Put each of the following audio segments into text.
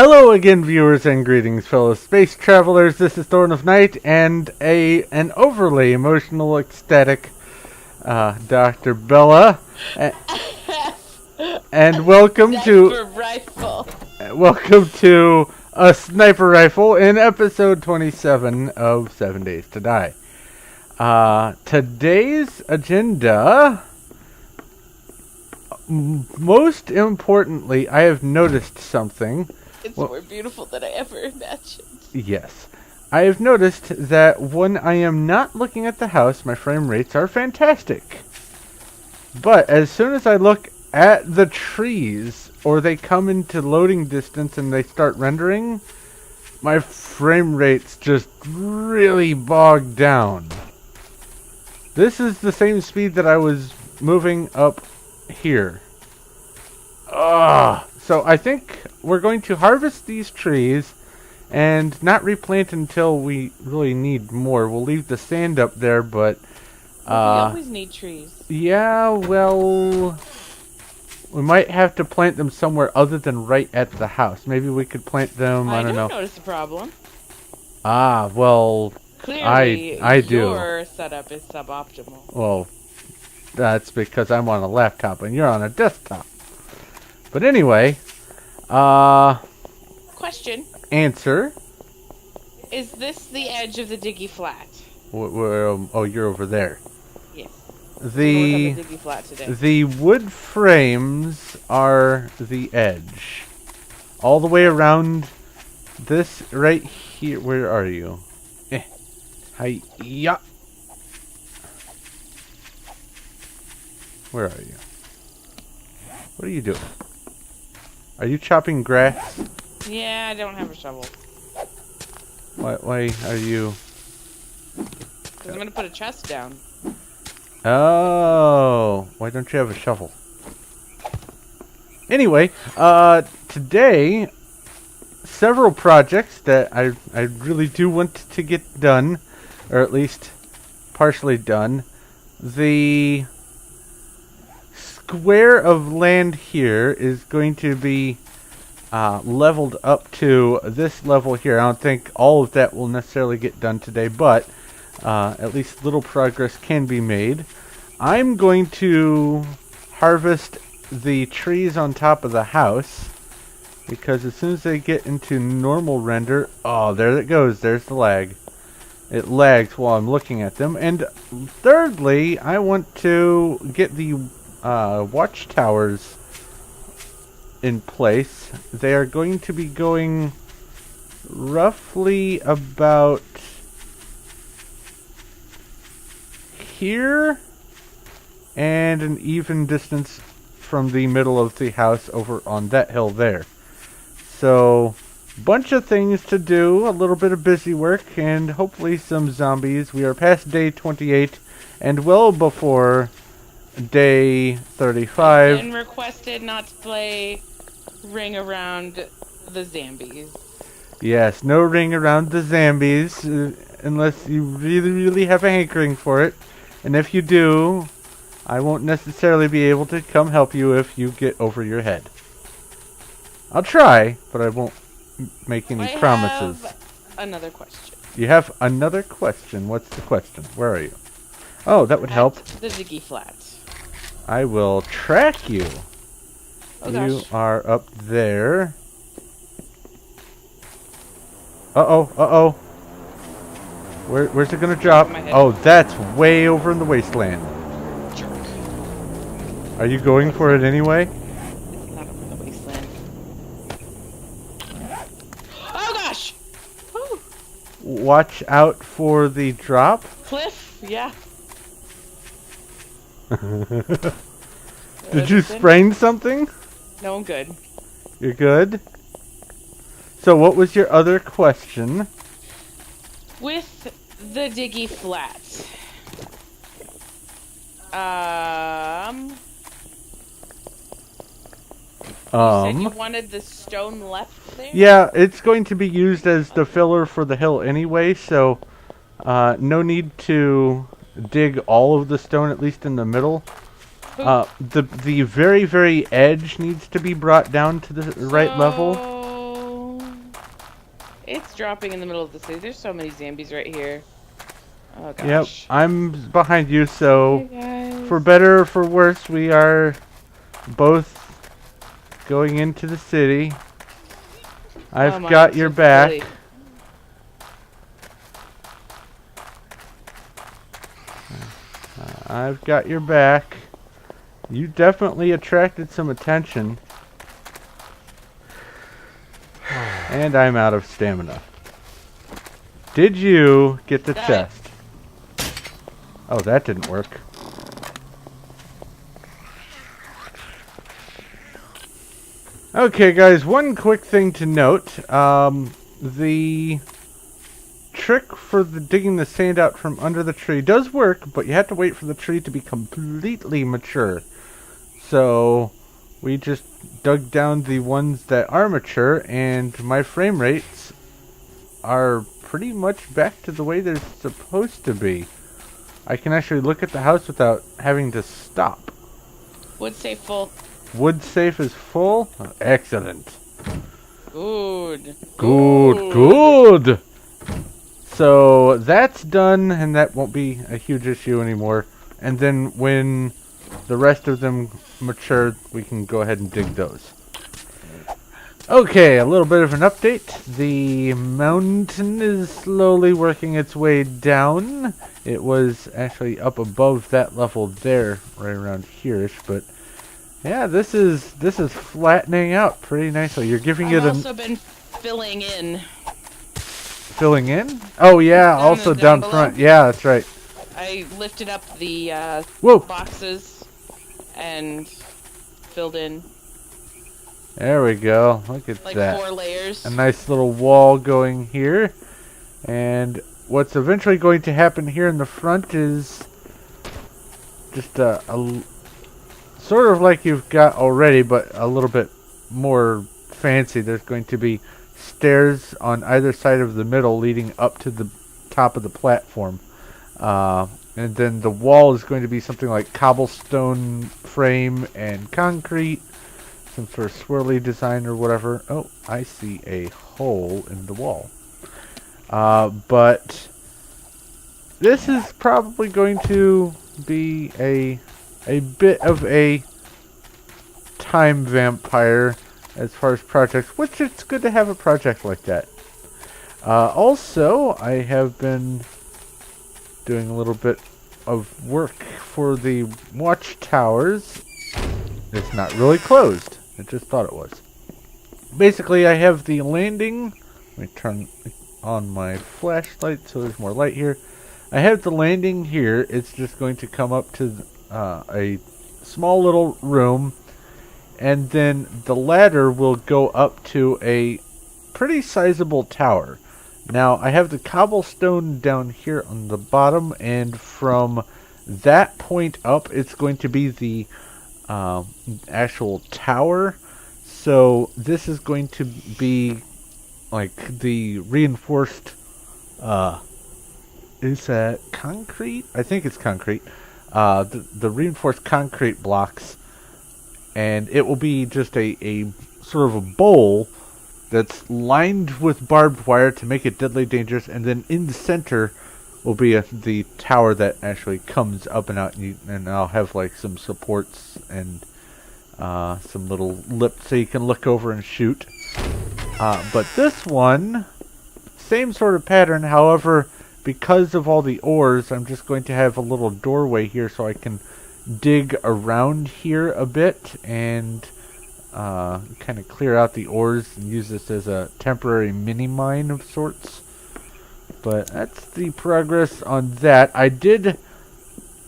Hello again, viewers, and greetings, fellow space travelers. This is Thorn of Night and an overly emotional, ecstatic Dr. Bella, and welcome to a sniper rifle in episode 27 of 7 Days to Die. Today's agenda. Most importantly, I have noticed something. It's more beautiful than I ever imagined. Yes. I have noticed that when I am not looking at the house, my frame rates are fantastic. But as soon as I look at the trees, or they come into loading distance and they start rendering, my frame rates just really bog down. This is the same speed that I was moving up here. So I think we're going to harvest these trees and not replant until we really need more. We'll leave the sand up there, but we always need trees. Yeah, well, we might have to plant them somewhere other than right at the house. Maybe we could plant them, I don't know. I don't notice the problem. Well, clearly I do. Your setup is suboptimal. Well, that's because I'm on a laptop and you're on a desktop. But anyway, question. Answer. Is this the edge of the diggy flat? Oh, you're over there. Yes. The diggy flat today. The wood frames are the edge. All the way around this right here. Where are you? Hi-ya. Where are you? What are you doing? Are you chopping grass? Yeah, I don't have a shovel. Why are you? Because I'm going to put a chest down. Oh, why don't you have a shovel? Anyway, today, several projects that I really do want to get done, or at least partially done. The square of land here is going to be leveled up to this level here. I don't think all of that will necessarily get done today, but at least little progress can be made. I'm going to harvest the trees on top of the house, because as soon as they get into normal render, oh, there it goes, there's the lag. It lags while I'm looking at them. And thirdly, I want to get the watchtowers in place. They are going to be going roughly about here and an even distance from the middle of the house over on that hill there. So, bunch of things to do, a little bit of busy work, and hopefully some zombies. We are past day 28 and well before day 35. And requested not to play Ring Around the Zombies. Yes, no ring around the zombies, unless you really, really have a hankering for it. And if you do, I won't necessarily be able to come help you if you get over your head. I'll try, but I won't make any promises. I have another question. You have another question? What's the question? Where are you? Oh, that would help. The diggy flat. I will track you. Oh, you gosh. are up there. Uh-oh. Where's it gonna drop? Oh, that's way over in the wasteland. Jerk. Are you going for it anyway? It's not over in the wasteland. Oh gosh! Woo. Watch out for the drop. Cliff, yeah. Did you sprain something? No, I'm good. You're good? So what was your other question? With the diggy flat. You said you wanted the stone left there? Yeah, it's going to be used as the filler for the hill anyway, so no need to dig all of the stone, at least in the middle. The very, very edge needs to be brought down to the right level. It's dropping in the middle of the city. There's so many zombies right here. Oh Yep, gosh. I'm behind you, so Okay, guys. for better or for worse, we are both going into the city. Oh, I've got mine's your so back. silly. I've got your back. You definitely attracted some attention. And I'm out of stamina. Did you get the Got chest? Oh, that didn't work. Okay, guys, one quick thing to note. The trick for digging the sand out from under the tree does work, but you have to wait for the tree to be completely mature. So, we just dug down the ones that are mature, and my frame rates are pretty much back to the way they're supposed to be. I can actually look at the house without having to stop. Wood safe full. Wood safe is full. Oh, excellent. Good. Good. So that's done, and that won't be a huge issue anymore. And then when the rest of them mature, we can go ahead and dig those. Okay, a little bit of an update. The mountain is slowly working its way down. It was actually up above that level there, right around here-ish, but yeah, this is flattening out pretty nicely. You're giving it I've a also been filling in. filling in. Oh yeah, also down below. front. Yeah, that's right. I lifted up the Whoa! boxes and filled in There we go. Look at like that. 4 layers. A nice little wall going here. And what's eventually going to happen here in the front is just a sort of like you've got already, but a little bit more fancy. There's going to be stairs on either side of the middle leading up to the top of the platform. And then the wall is going to be something like cobblestone frame and concrete. Some sort of swirly design or whatever. Oh, I see a hole in the wall. But this is probably going to be a bit of a time vampire as far as projects, which it's good to have a project like that. Also, I have been doing a little bit of work for the watchtowers. It's not really closed. I just thought it was. Basically, I have the landing. Let me turn on my flashlight so there's more light here. I have the landing here. It's just going to come up to a small little room, and then the ladder will go up to a pretty sizable tower. Now, I have the cobblestone down here on the bottom, and from that point up, it's going to be the actual tower. So this is going to be like the reinforced is that concrete? I think it's concrete. The reinforced concrete blocks, and it will be just a sort of a bowl that's lined with barbed wire to make it deadly dangerous, and then in the center will be the tower that actually comes up and out, and I'll have like some supports and some little lips so you can look over and shoot. But this one, same sort of pattern, however, because of all the ores, I'm just going to have a little doorway here so I can dig around here a bit and kind of clear out the ores and use this as a temporary mini mine of sorts. But that's the progress on that. I did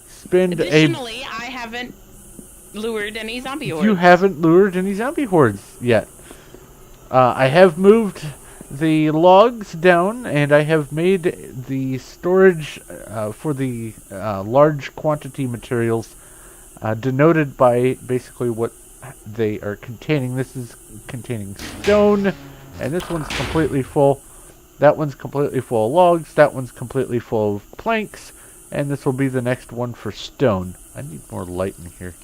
spend Additionally, I haven't lured any zombie hordes. You haven't lured any zombie hordes yet. I have moved the logs down, and I have made the storage for the large quantity materials denoted by basically what they are containing. This is containing stone, and this one's completely full. That one's completely full of logs. That one's completely full of planks, and this will be the next one for stone. I need more light in here.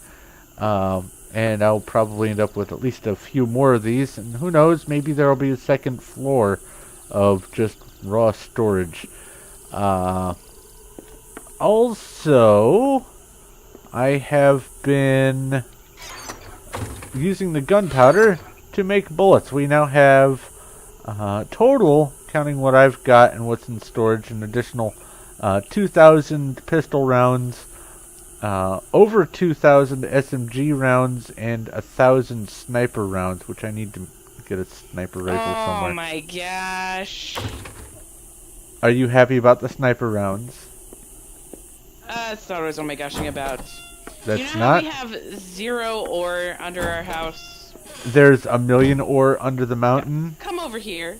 And I'll probably end up with at least a few more of these, and who knows, maybe there will be a second floor of just raw storage. Also, I have been using the gunpowder to make bullets. We now have total, counting what I've got and what's in storage, an additional 2,000 pistol rounds, over 2,000 SMG rounds, and 1,000 sniper rounds, which I need to get a sniper rifle somewhere. Oh my gosh. Are you happy about the sniper rounds? That's not what I was oh my goshing about. That's you know not. How we have 0 ore under our house? There's 1,000,000 ore under the mountain. Come over here.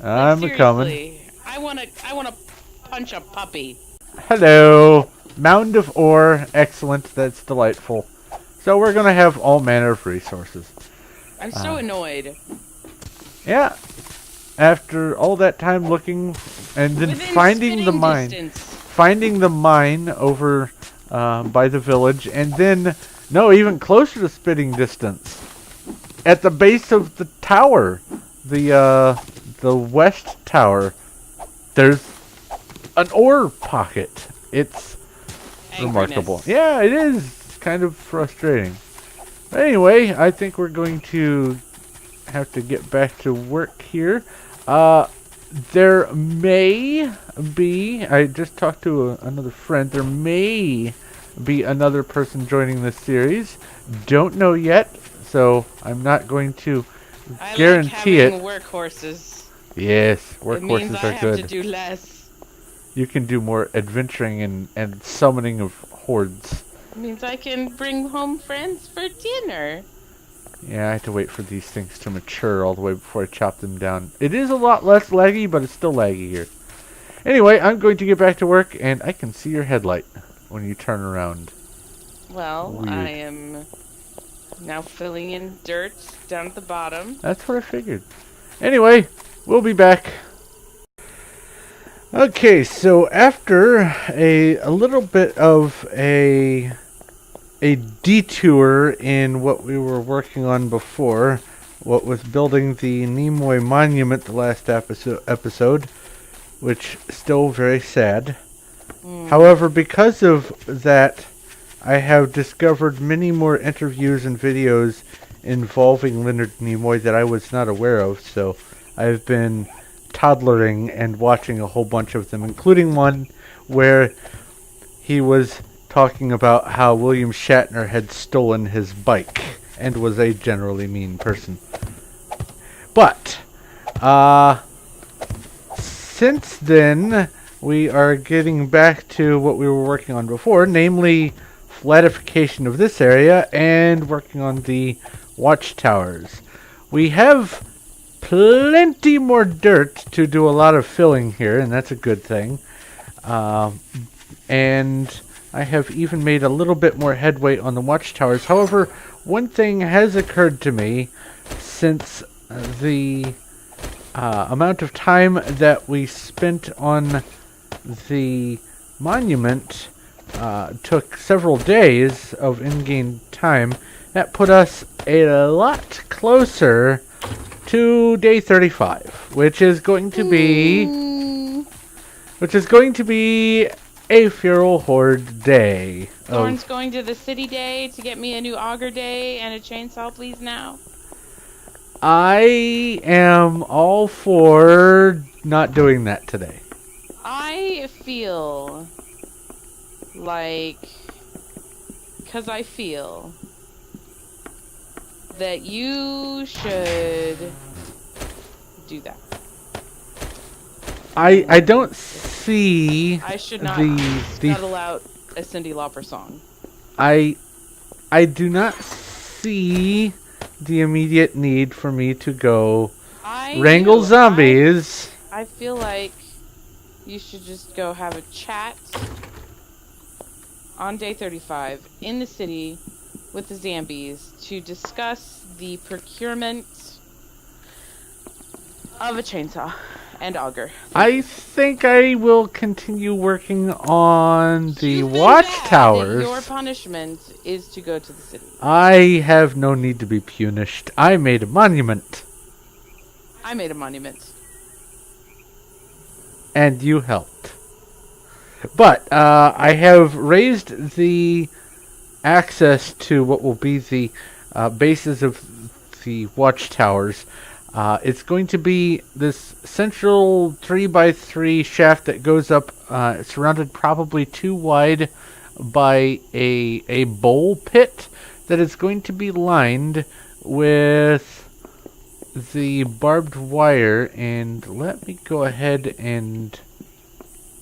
I'm Like, coming. seriously, I wanna punch a puppy. Hello. Mound of ore. Excellent. That's delightful. So we're going to have all manner of resources. I'm so annoyed. Yeah. After all that time looking and then Within finding the spitting mine. distance. Finding the mine over by the village. And then, no, even closer to spitting distance. At the base of the tower. The west tower. There's an ore pocket. It's remarkable. Yeah, it is. It's kind of frustrating. But anyway, I think we're going to have to get back to work here. There may be, I just talked to another friend, there may be another person joining this series. Don't know yet, so I'm not going to guarantee I like having it. workhorses. Yes, It means workhorses I are have good. to do less. You can do more adventuring and summoning of hordes. It means I can bring home friends for dinner. Yeah, I have to wait for these things to mature all the way before I chop them down. It is a lot less laggy, but it's still laggy here. Anyway, I'm going to get back to work, and I can see your headlight when you turn around. Well, Weird. I am now filling in dirt down at the bottom. That's what I figured. Anyway, we'll be back. Okay, so after a little bit of a detour in what we were working on before, what was building the Nimoy Monument the last episode, which still very sad. However, because of that, I have discovered many more interviews and videos involving Leonard Nimoy that I was not aware of, so I've been toddlering and watching a whole bunch of them, including one where he was talking about how William Shatner had stolen his bike and was a generally mean person. But, since then, we are getting back to what we were working on before, namely flatification of this area and working on the watchtowers. We have plenty more dirt to do a lot of filling here, and that's a good thing. And I have even made a little bit more headway on the watchtowers. However, one thing has occurred to me since the amount of time that we spent on the monument took several days of in-game time. That put us a lot closer to day 35, which is going to be a feral horde day. Thorn's going to the city day to get me a new auger day and a chainsaw, please, now. I am all for not doing that today. I feel like, because I feel that you should do that. I don't see I should not the scuttle out a Cyndi Lauper song. I do not see the immediate need for me to go wrangle zombies. I feel like you should just go have a chat on day 35 in the city with the zombies to discuss the procurement of a chainsaw and auger. I think I will continue working on the watchtowers. Your punishment is to go to the city. I have no need to be punished. I made a monument. I made a monument. and you helped. But I have raised the access to what will be the bases of the watchtowers. It's going to be this central 3x3 shaft that goes up, surrounded probably too wide by a bowl pit that is going to be lined with the barbed wire. And let me go ahead and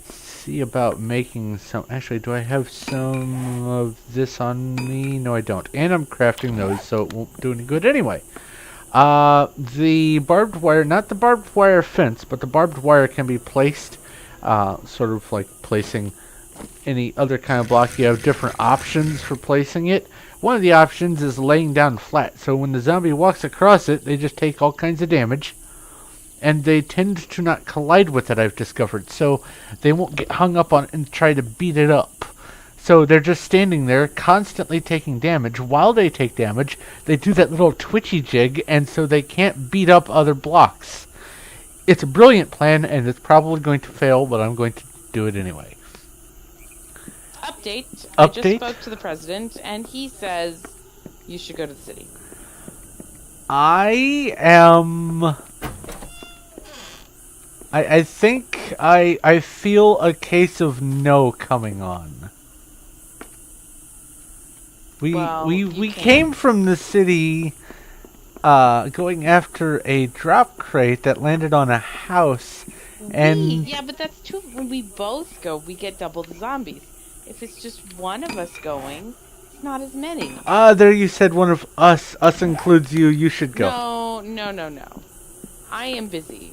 see about making some. Actually, do I have some of this on me? No, I don't. And I'm crafting those, so it won't do any good anyway. The barbed wire, not the barbed wire fence, but the barbed wire can be placed, sort of like placing any other kind of block. You have different options for placing it. One of the options is laying down flat, so when the zombie walks across it, they just take all kinds of damage. And they tend to not collide with it, I've discovered. So they won't get hung up on it and try to beat it up. So they're just standing there, constantly taking damage. While they take damage, they do that little twitchy jig, and so they can't beat up other blocks. It's a brilliant plan, and it's probably going to fail, but I'm going to do it anyway. Update. I just spoke to the president, and he says you should go to the city. I think I feel a case of no coming on. We came from the city going after a drop crate that landed on a house, and yeah, but that's true. When we both go, we get double the zombies. If it's just one of us going, it's not as many. There you said one of us. Us includes you. You should go. No. I am busy.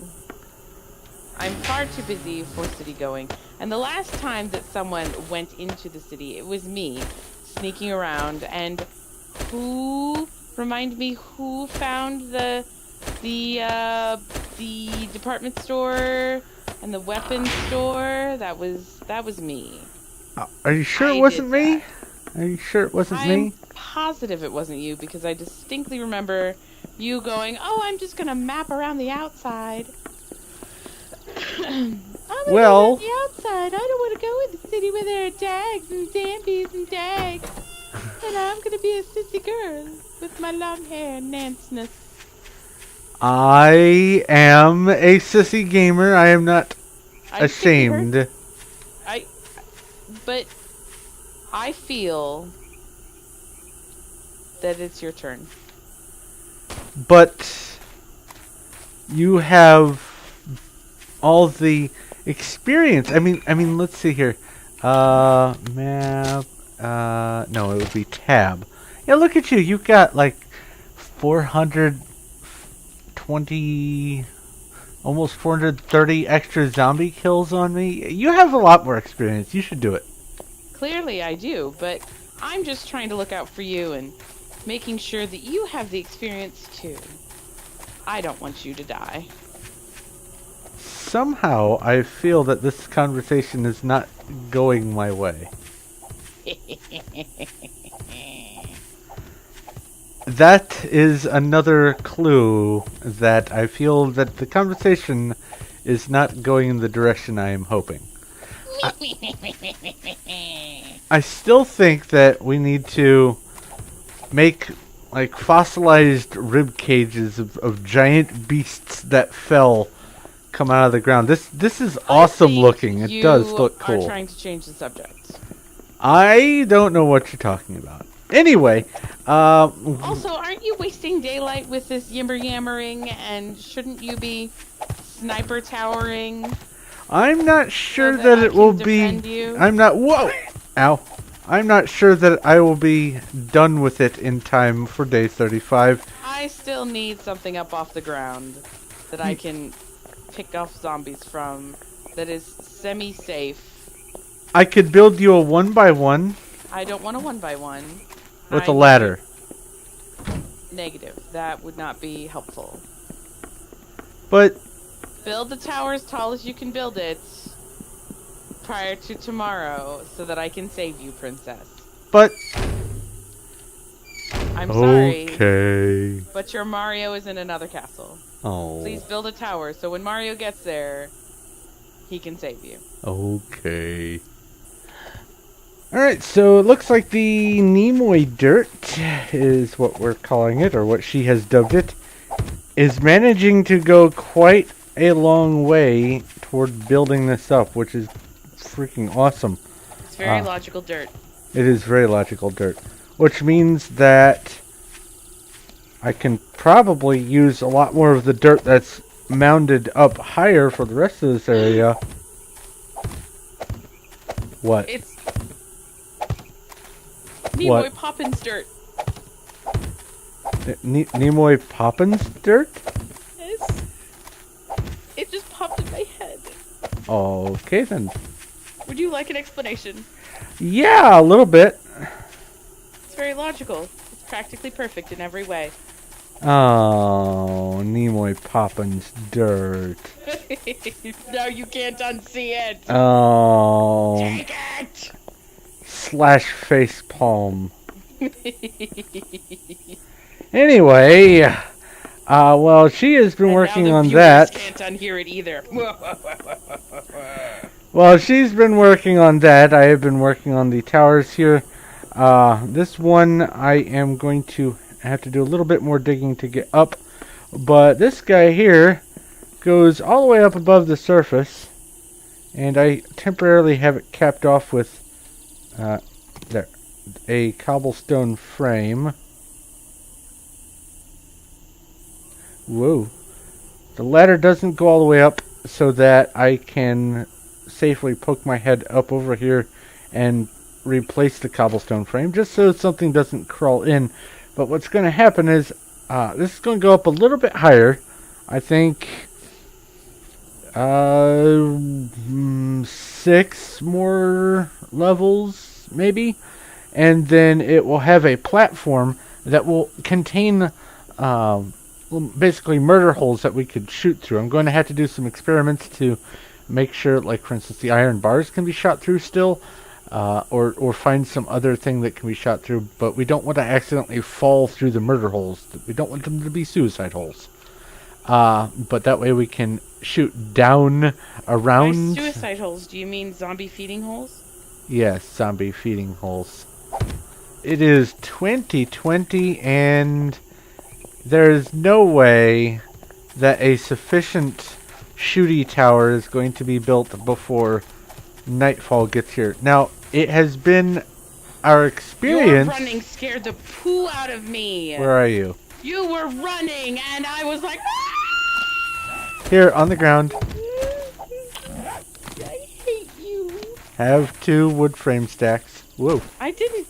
I'm far too busy for city going. And the last time that someone went into the city, it was me, sneaking around. And remind me, who found the department store and the weapons store? That was me. Are you sure it wasn't me? Are you sure it wasn't me? I'm positive it wasn't you, because I distinctly remember you going, "Oh, I'm just gonna map around the outside." Well, the outside. I don't want to go in the city where there are dags and zombies and dags. And I'm gonna be a sissy girl with my long hair and nanceness. I am a sissy gamer. I am not ashamed. But I feel that it's your turn. But you have all the experience. I mean, let's see here. Map. No, it would be tab. Yeah, look at you. You've got like 420, almost 430 extra zombie kills on me. You have a lot more experience. You should do it. Clearly I do, but I'm just trying to look out for you and making sure that you have the experience too. I don't want you to die. Somehow, I feel that this conversation is not going my way. That is another clue that I feel that the conversation is not going in the direction I am hoping. I still think that we need to make like fossilized rib cages of giant beasts that fell come out of the ground. This is awesome looking. It does look cool. You are trying to change the subject. I don't know what you're talking about. Anyway, also, aren't you wasting daylight with this yammer-yammering, and shouldn't you be sniper towering? I'm not sure that it will be. I'm not. Whoa! Ow! I'm not sure that I will be done with it in time for day 35. I still need something up off the ground that I can pick off zombies from that is semi-safe. I could build you a 1x1. I don't want a 1x1. With a ladder. Negative. That would not be helpful. But build the tower as tall as you can build it prior to tomorrow so that I can save you, princess. But I'm sorry. Okay. But your Mario is in another castle. Oh. Please build a tower so when Mario gets there, he can save you. Okay. Alright, so it looks like the Nimoy dirt is what we're calling it, or what she has dubbed it, is managing to go quite a long way toward building this up, which is freaking awesome. It's very logical dirt. It is very logical dirt, which means that I can probably use a lot more of the dirt that's mounded up higher for the rest of this area. What? It's Nimoy Poppins dirt. Nimoy Poppins dirt? Yes. It just popped in my head. Okay then. Would you like an explanation? Yeah, a little bit. It's very logical. It's practically perfect in every way. Oh, Nimoy Poppins dirt. No, you can't unsee it. Oh. Take it. Slash face palm. Anyway, well, she has been working on that. Can't unhear it either. Well, she's been working on that. I have been working on the towers here. This one I am going to have to do a little bit more digging to get up. But this guy here goes all the way up above the surface. And I temporarily have it capped off with there, a cobblestone frame. Whoa. The ladder doesn't go all the way up so that I can safely poke my head up over here and replace the cobblestone frame, just so something doesn't crawl in. But what's going to happen is this is going to go up a little bit higher. I think 6 more levels, maybe. And then it will have a platform that will contain basically murder holes that we could shoot through. I'm going to have to do some experiments to make sure, like for instance, the iron bars can be shot through still, or find some other thing that can be shot through. But we don't want to accidentally fall through the murder holes. We don't want them to be suicide holes. But that way we can shoot down around. By suicide holes, do you mean zombie feeding holes? Yes, zombie feeding holes. It is 2020 and there's no way that a sufficient shooty tower is going to be built before nightfall gets here. Now, it has been our experience... Your running scared the poo out of me. Where are you? You were running and I was like... Ah! Here, on the ground. I hate you. Have 2 wood frame stacks. Whoa. I didn't...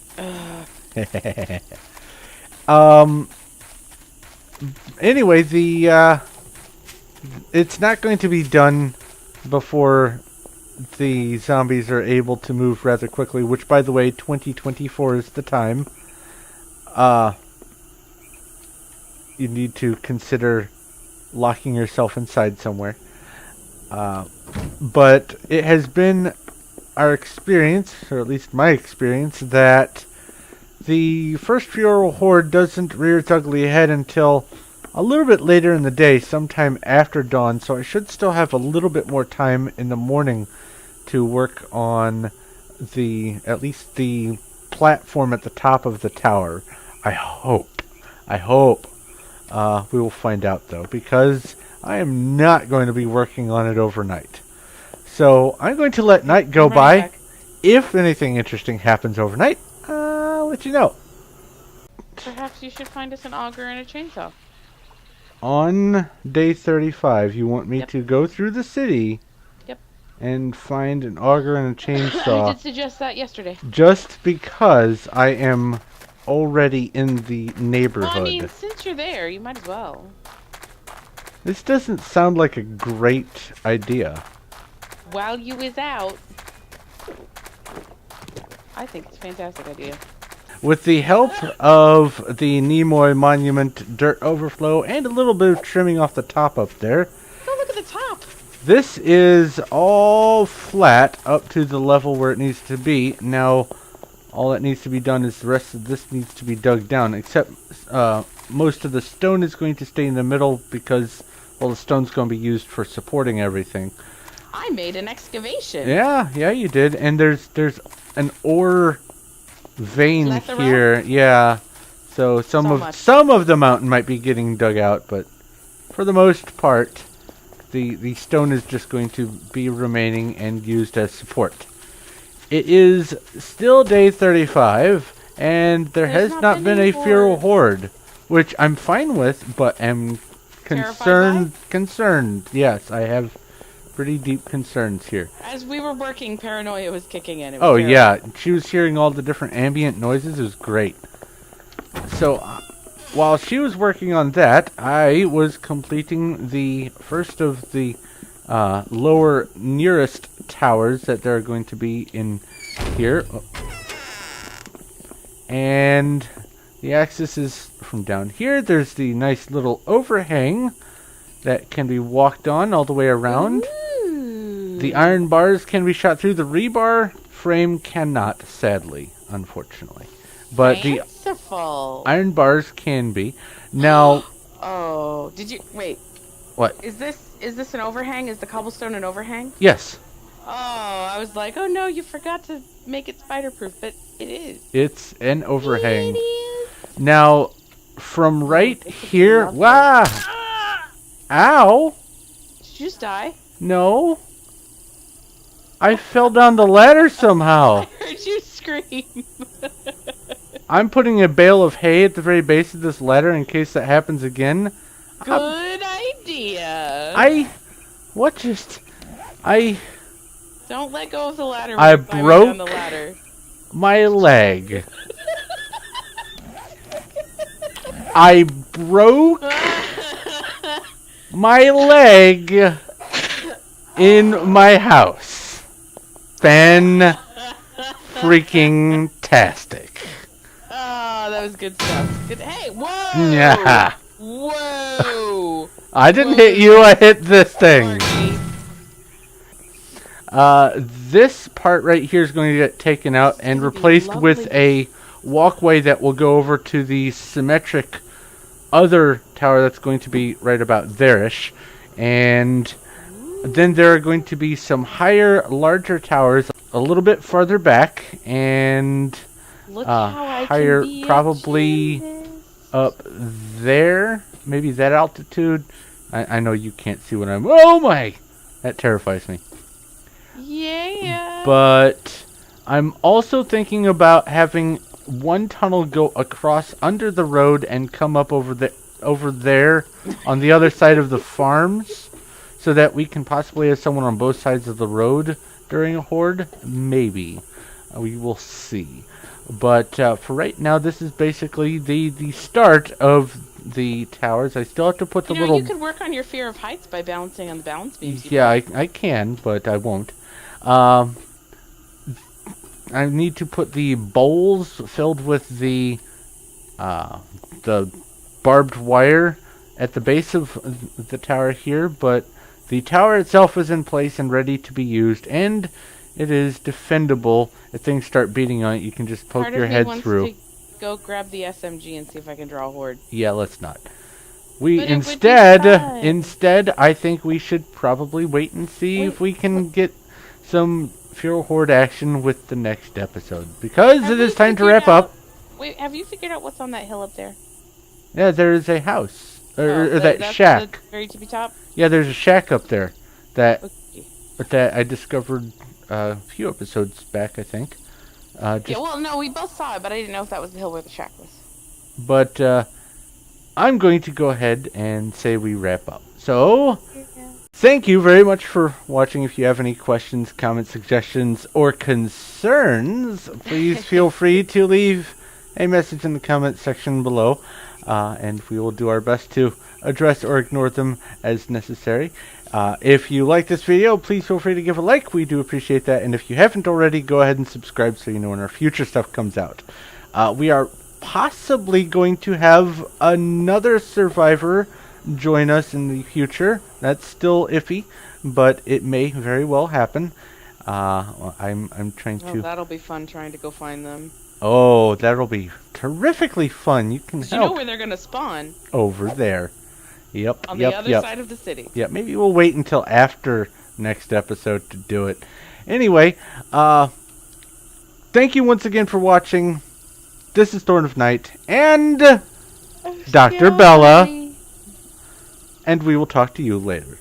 Anyway, it's not going to be done before the zombies are able to move rather quickly, which, by the way, 2024 is the time. You need to consider locking yourself inside somewhere. But it has been our experience, or at least my experience, that the first feral horde doesn't rear its ugly head until a little bit later in the day, sometime after dawn, so I should still have a little bit more time in the morning to work on at least the platform at the top of the tower. I hope. We will find out, though, because I am not going to be working on it overnight. So I'm going to let night go by. Back. If anything interesting happens overnight, I'll let you know. Perhaps you should find us an auger and a chainsaw. On day 35, you want me to go through the city and find an auger and a chainsaw. I did suggest that yesterday. Just because I am already in the neighborhood. Well, I mean, since you're there, you might as well. This doesn't sound like a great idea. While you is out, I think it's a fantastic idea. With the help of the Nimoy Monument dirt overflow and a little bit of trimming off the top up there. Go look at the top. This is all flat up to the level where it needs to be. Now, all that needs to be done is the rest of this needs to be dug down, except most of the stone is going to stay in the middle because, well, the stone's going to be used for supporting everything. I made an excavation. Yeah, you did. And there's an ore vein Plethora? here. Yeah. So some of the mountain might be getting dug out, but for the most part, the stone is just going to be remaining and used as support. It is still day 35, and there's has not been a feral horde, which I'm fine with, but am concerned. Yes, I have pretty deep concerns here. As we were working, paranoia was kicking in. Oh yeah, she was hearing all the different ambient noises. It was great. So, while she was working on that, I was completing the first of the lower nearest towers that there are going to be in here. And the axis is from down here. There's the nice little overhang that can be walked on all the way around. Ooh. The iron bars can be shot through. The rebar frame cannot, sadly, unfortunately. But Fanciful. the iron bars can be. Now... Oh, did you... Wait. What? Is this an overhang? Is the cobblestone an overhang? Yes. Oh, I was like, oh no, you forgot to make it spider-proof, but it is. It's an overhang. It is. Now, from right here... Wow! Ow! Did you just die? No. I fell down the ladder somehow. I heard you scream. I'm putting a bale of hay at the very base of this ladder in case that happens again. Good idea. Don't let go of the ladder. I when you're broke down the ladder. my leg. I broke my leg in my house. Freaking tastic. Oh, that was good stuff. Good. Hey, whoa! Yeah. Whoa! I didn't hit you, I hit this thing. This part right here is going to get taken out and replaced with a walkway that will go over to the symmetric other tower that's going to be right about there-ish. And then there are going to be some higher, larger towers a little bit farther back, and higher, probably up there, maybe that altitude. I know you can't see what I'm... Oh my! That terrifies me. Yeah. But I'm also thinking about having one tunnel go across under the road and come up over there on the other side of the farms, so that we can possibly have someone on both sides of the road during a horde. Maybe. We will see. But for right now, this is basically the start of the towers. I still have to put the little... You could work on your fear of heights by balancing on the balance beams. Yeah, I can, but I won't. I need to put the bowls filled with the barbed wire at the base of the tower here, but the tower itself is in place and ready to be used, and it is defendable. If things start beating on it, you can just poke your head through. To go grab the SMG and see if I can draw a horde. Yeah, let's not. Instead, I think we should probably wait and see if we can get some feral horde action with the next episode, because it is time to wrap up. Wait, have you figured out what's on that hill up there? Yeah, there is a house, or that shack. The very tippy top. Yeah, there's a shack up there that I discovered a few episodes back, I think. No, we both saw it, but I didn't know if that was the hill where the shack was. But I'm going to go ahead and say we wrap up. So, thank you very much for watching. If you have any questions, comments, suggestions, or concerns, please feel free to leave a message in the comment section below, and we will do our best to address or ignore them as necessary. If you like this video, please feel free to give a like. We do appreciate that. And if you haven't already, go ahead and subscribe so you know when our future stuff comes out. We are possibly going to have another survivor join us in the future. That's still iffy, but it may very well happen. I'm trying to... that'll be fun trying to go find them. Oh, that'll be terrifically fun. You can help. You know where they're going to spawn? Over there. Yep. On the other side of the city. Yeah, maybe we'll wait until after next episode to do it. Anyway, thank you once again for watching. This is Thorn of Night and Dr. Bella. And we will talk to you later.